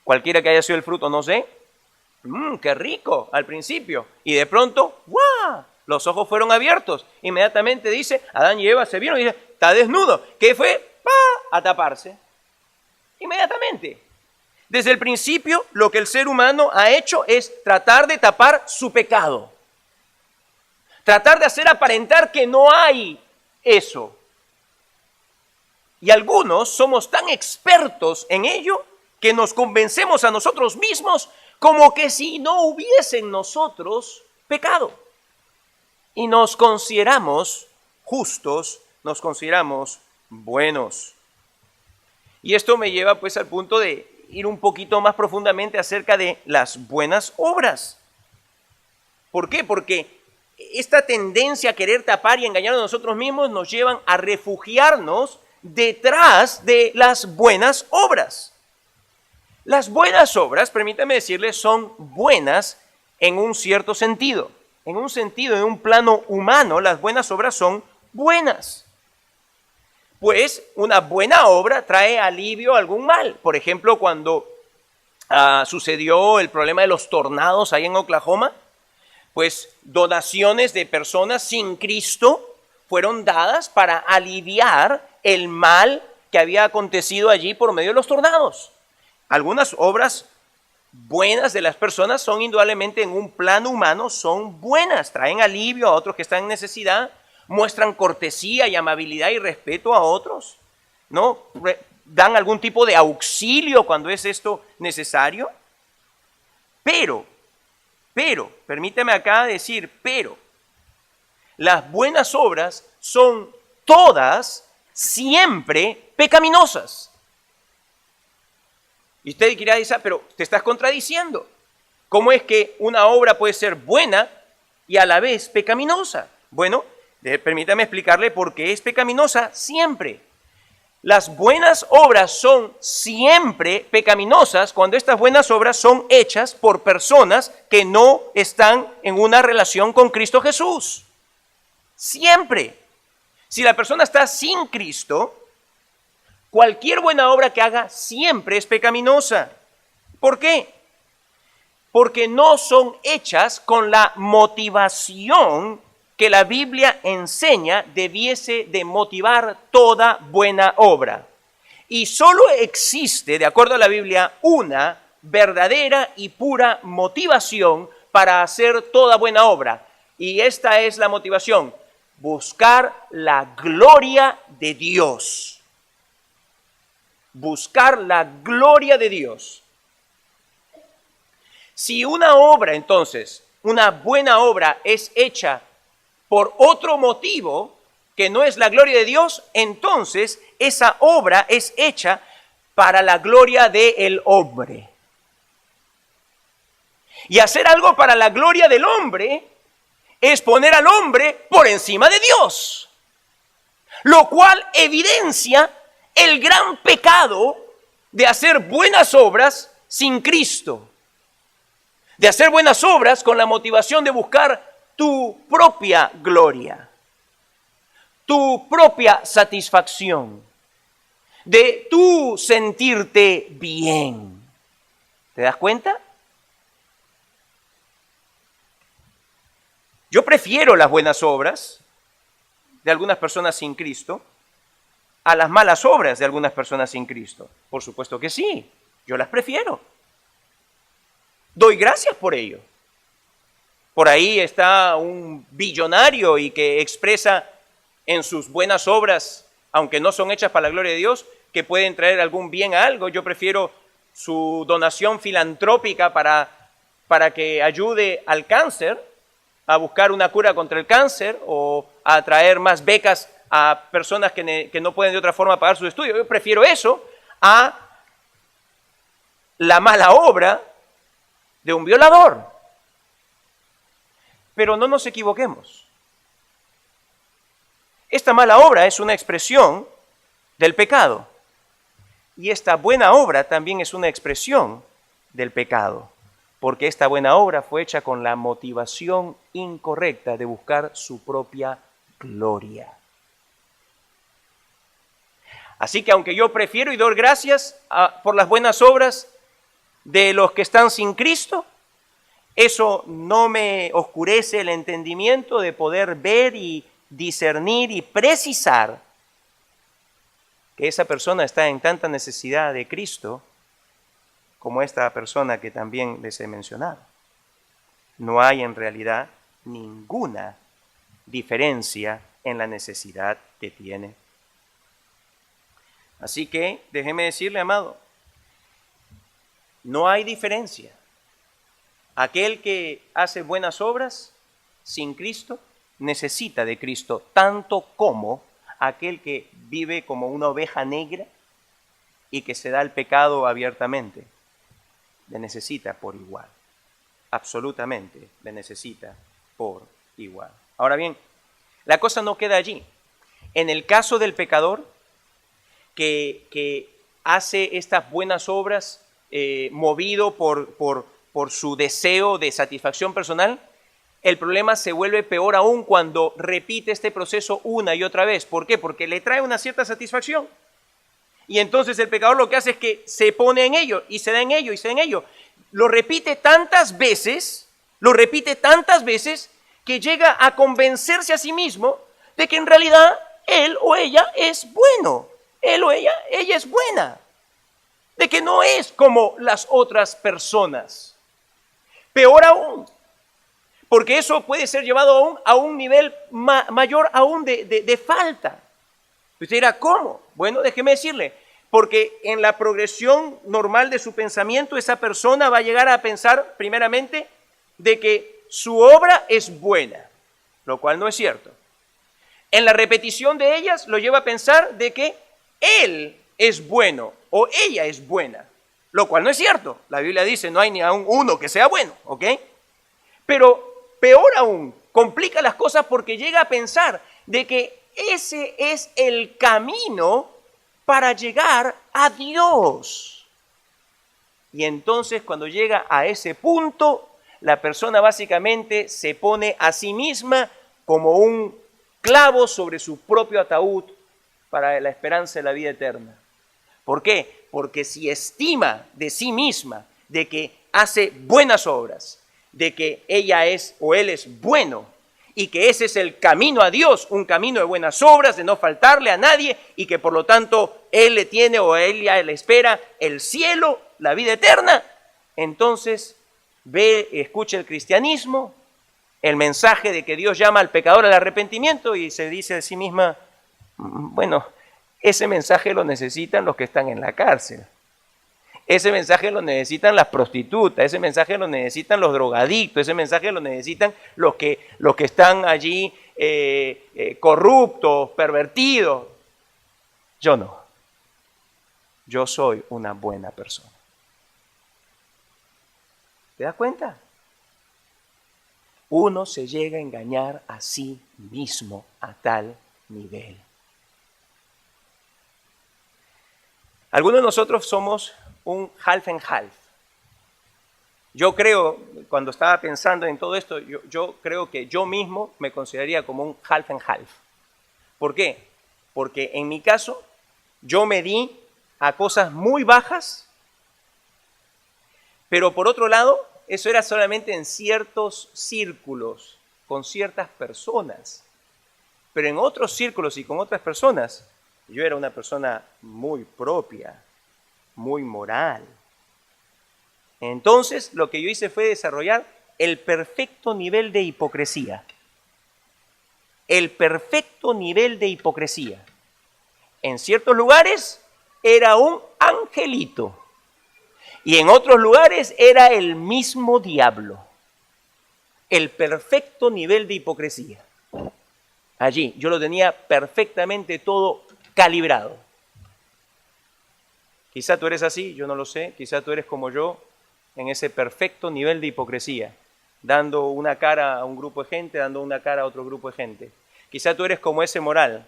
Cualquiera que haya sido el fruto, no sé, qué rico al principio, y de pronto, ¡guau!, los ojos fueron abiertos. Inmediatamente dice, Adán y Eva se vieron y dice, está desnudo. ¿Qué fue? A taparse. Inmediatamente. Desde el principio, lo que el ser humano ha hecho es tratar de tapar su pecado. Tratar de hacer aparentar que no hay eso. Y algunos somos tan expertos en ello que nos convencemos a nosotros mismos como que si no hubiese en nosotros pecado. Y nos consideramos justos, nos consideramos buenos. Y esto me lleva pues al punto de ir un poquito más profundamente acerca de las buenas obras. ¿Por qué? Porque esta tendencia a querer tapar y engañar a nosotros mismos nos llevan a refugiarnos detrás de las buenas obras. Las buenas obras, permítame decirles, son buenas en un cierto sentido. En un plano humano, las buenas obras son buenas. Pues una buena obra trae alivio a algún mal. Por ejemplo, cuando sucedió el problema de los tornados ahí en Oklahoma, pues donaciones de personas sin Cristo fueron dadas para aliviar el mal que había acontecido allí por medio de los tornados. Algunas obras buenas de las personas son indudablemente en un plano humano, son buenas, traen alivio a otros que están en necesidad, muestran cortesía y amabilidad y respeto a otros, ¿no? Dan algún tipo de auxilio cuando es esto necesario. Pero, permíteme acá decir, las buenas obras son todas siempre pecaminosas. Y usted dirá, pero te estás contradiciendo. ¿Cómo es que una obra puede ser buena y a la vez pecaminosa? Bueno, permítame explicarle por qué es pecaminosa siempre. Las buenas obras son siempre pecaminosas cuando estas buenas obras son hechas por personas que no están en una relación con Cristo Jesús. Siempre. Si la persona está sin Cristo, cualquier buena obra que haga siempre es pecaminosa. ¿Por qué? Porque no son hechas con la motivación que la Biblia enseña debiese de motivar toda buena obra. Y solo existe, de acuerdo a la Biblia, una verdadera y pura motivación para hacer toda buena obra. Y esta es la motivación: buscar la gloria de Dios. Buscar la gloria de Dios. Si una obra, entonces, una buena obra es hecha por otro motivo que no es la gloria de Dios, entonces esa obra es hecha para la gloria del hombre. Y hacer algo para la gloria del hombre es poner al hombre por encima de Dios, lo cual evidencia el gran pecado de hacer buenas obras sin Cristo, de hacer buenas obras con la motivación de buscar tu propia gloria, tu propia satisfacción, de tú sentirte bien. ¿Te das cuenta? Yo prefiero las buenas obras de algunas personas sin Cristo a las malas obras de algunas personas sin Cristo? Por supuesto que sí, yo las prefiero. Doy gracias por ello. Por ahí está un billonario y que expresa en sus buenas obras, aunque no son hechas para la gloria de Dios, que pueden traer algún bien a algo. Yo prefiero su donación filantrópica para que ayude al cáncer, a buscar una cura contra el cáncer o a traer más becas a personas que no pueden de otra forma pagar sus estudios. Yo prefiero eso a la mala obra de un violador. Pero no nos equivoquemos. Esta mala obra es una expresión del pecado. Y esta buena obra también es una expresión del pecado. Porque esta buena obra fue hecha con la motivación incorrecta de buscar su propia gloria. Así que aunque yo prefiero y doy gracias por las buenas obras de los que están sin Cristo, eso no me oscurece el entendimiento de poder ver y discernir y precisar que esa persona está en tanta necesidad de Cristo como esta persona que también les he mencionado. No hay en realidad ninguna diferencia en la necesidad que tiene. Así que, déjeme decirle, amado, no hay diferencia. Aquel que hace buenas obras sin Cristo necesita de Cristo tanto como aquel que vive como una oveja negra y que se da al pecado abiertamente. Le necesita por igual. Absolutamente le necesita por igual. Ahora bien, la cosa no queda allí. En el caso del pecador que hace estas buenas obras movido por su deseo de satisfacción personal, el problema se vuelve peor aún cuando repite este proceso una y otra vez. ¿Por qué? Porque le trae una cierta satisfacción. Y entonces el pecador lo que hace es que se pone en ello, y se da en ello, y se da en ello. Lo repite tantas veces, que llega a convencerse a sí mismo de que en realidad él o ella es bueno. Él o ella es buena. De que no es como las otras personas. Peor aún, porque eso puede ser llevado aún a un nivel mayor aún de falta. Usted dirá, ¿cómo? Bueno, déjeme decirle, porque en la progresión normal de su pensamiento, esa persona va a llegar a pensar primeramente de que su obra es buena, lo cual no es cierto. En la repetición de ellas lo lleva a pensar de que él es bueno o ella es buena, lo cual no es cierto. La Biblia dice, no hay ni aún uno que sea bueno, ¿ok? Pero peor aún, complica las cosas porque llega a pensar de que ese es el camino para llegar a Dios. Y entonces cuando llega a ese punto, la persona básicamente se pone a sí misma como un clavo sobre su propio ataúd para la esperanza de la vida eterna. ¿Por qué? Porque si estima de sí misma de que hace buenas obras, de que ella es o él es bueno y que ese es el camino a Dios, un camino de buenas obras, de no faltarle a nadie y que por lo tanto él le tiene o ella le espera el cielo, la vida eterna, entonces escucha el cristianismo, el mensaje de que Dios llama al pecador al arrepentimiento y se dice a sí misma, bueno, ese mensaje lo necesitan los que están en la cárcel. Ese mensaje lo necesitan las prostitutas, ese mensaje lo necesitan los drogadictos, ese mensaje lo necesitan los que están allí corruptos, pervertidos. Yo no. Yo soy una buena persona. ¿Te das cuenta? Uno se llega a engañar a sí mismo a tal nivel. Algunos de nosotros somos un half and half. Yo creo, cuando estaba pensando en todo esto, yo creo que yo mismo me consideraría como un half and half. ¿Por qué? Porque en mi caso, yo me di a cosas muy bajas, pero por otro lado, eso era solamente en ciertos círculos, con ciertas personas. Pero en otros círculos y con otras personas, yo era una persona muy propia, muy moral. Entonces, lo que yo hice fue desarrollar el perfecto nivel de hipocresía. El perfecto nivel de hipocresía. En ciertos lugares era un angelito y en otros lugares era el mismo diablo. El perfecto nivel de hipocresía. Allí yo lo tenía perfectamente todo calibrado. Quizá tú eres así, yo no lo sé, quizá tú eres como yo, en ese perfecto nivel de hipocresía, dando una cara a un grupo de gente, dando una cara a otro grupo de gente. Quizá tú eres como ese moral,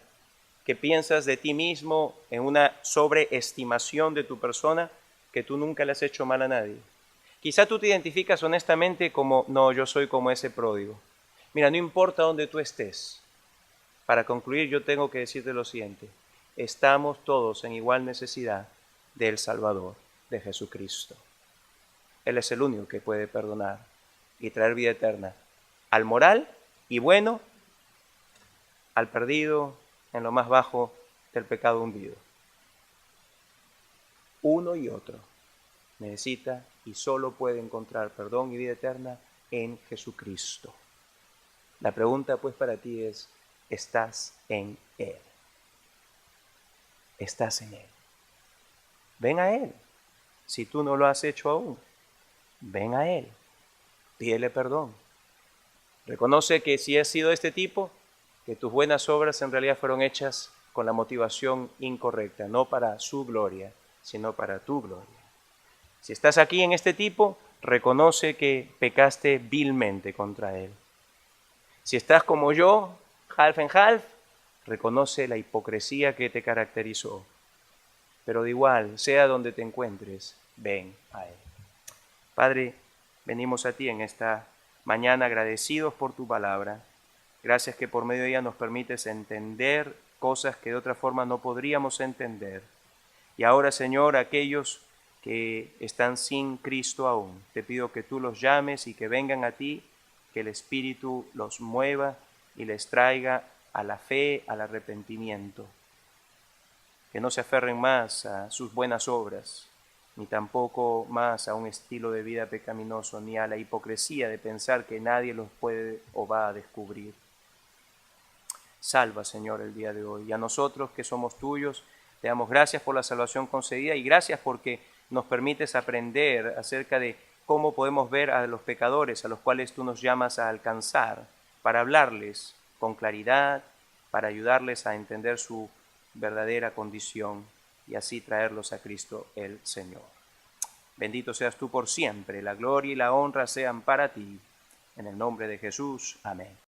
que piensas de ti mismo en una sobreestimación de tu persona, que tú nunca le has hecho mal a nadie. Quizá tú te identificas honestamente como, no, yo soy como ese pródigo. Mira, no importa dónde tú estés. Para concluir, yo tengo que decirte lo siguiente. Estamos todos en igual necesidad del Salvador, de Jesucristo. Él es el único que puede perdonar y traer vida eterna al moral y bueno, al perdido, en lo más bajo del pecado hundido. Uno y otro necesita y solo puede encontrar perdón y vida eterna en Jesucristo. La pregunta pues para ti es, ¿estás en Él? ¿Estás en Él? Ven a Él. Si tú no lo has hecho aún, ven a Él. Pídele perdón. Reconoce que si has sido de este tipo, que tus buenas obras en realidad fueron hechas con la motivación incorrecta, no para su gloria, sino para tu gloria. Si estás aquí en este tipo, reconoce que pecaste vilmente contra Él. Si estás como yo, half and half, reconoce la hipocresía que te caracterizó. Pero de igual, sea donde te encuentres, ven a Él. Padre, venimos a ti en esta mañana agradecidos por tu palabra. Gracias que por medio de ella nos permites entender cosas que de otra forma no podríamos entender. Y ahora, Señor, aquellos que están sin Cristo aún, te pido que tú los llames y que vengan a ti, que el Espíritu los mueva y les traiga a la fe, al arrepentimiento. Que no se aferren más a sus buenas obras, ni tampoco más a un estilo de vida pecaminoso, ni a la hipocresía de pensar que nadie los puede o va a descubrir. Salva, Señor, el día de hoy. Y a nosotros que somos tuyos, te damos gracias por la salvación concedida y gracias porque nos permites aprender acerca de cómo podemos ver a los pecadores a los cuales tú nos llamas a alcanzar, para hablarles con claridad, para ayudarles a entender su verdadera condición y así traerlos a Cristo el Señor. Bendito seas tú por siempre, la gloria y la honra sean para ti. En el nombre de Jesús, amén.